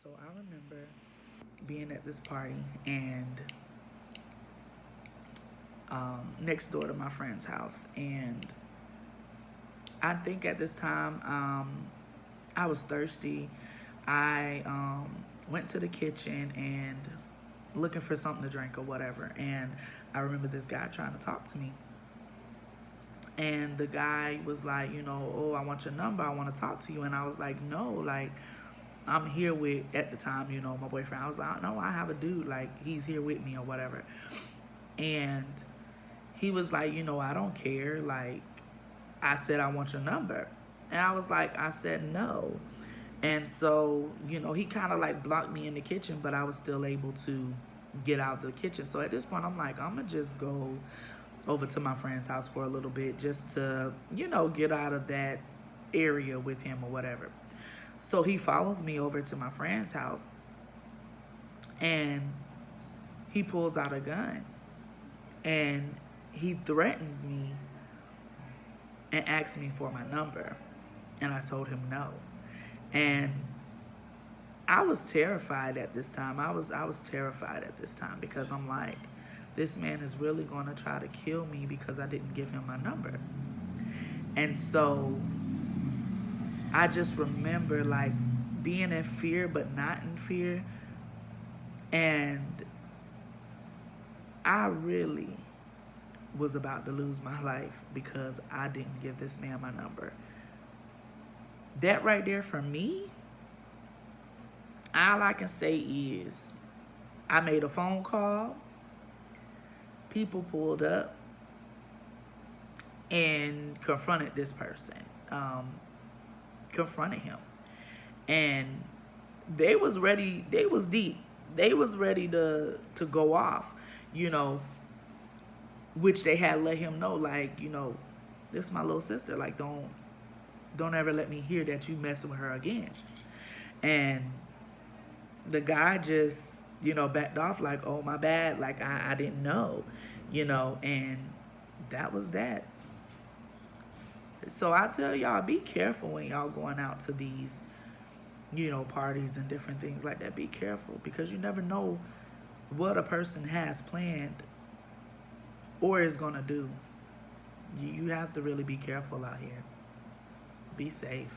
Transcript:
So I remember being at this party and next door to my friend's house. And I think at this time I was thirsty. I went to the kitchen and looking for something to drink or whatever. And I remember this guy trying to talk to me. And the guy was like, oh, I want your number. I want to talk to you. And I was like, no, like, I'm here with, at the time, my boyfriend. I was like, no, I have a dude. Like, he's here with me or whatever. And he was like, I don't care. Like, I said, I want your number. And I was like, I said, no. And so, he kind of like blocked me in the kitchen, but I was still able to get out of the kitchen. So at this point, I'm like, I'm going to just go over to my friend's house for a little bit just to, get out of that area with him or whatever. So he follows me over to my friend's house and he pulls out a gun and he threatens me and asks me for my number. And I told him no. And I was terrified at this time. I was terrified at this time because I'm like, this man is really going to try to kill me because I didn't give him my number. And so I just remember like being in fear but not in fear. And I really was about to lose my life because I didn't give this man my number. That right there for me, all I can say is I made a phone call, people pulled up and confronted this person, confronted him. And they was ready, they was deep. They was ready to go off, you know, which they had let him know, like, this is my little sister. Like, don't ever let me hear that you messing with her again. And the guy just, backed off like, oh, my bad. Like, I didn't know, and that was that. So I tell y'all, be careful when y'all going out to these, parties and different things like that. Be careful because you never know what a person has planned or is going to do. You have to really be careful out here. Be safe.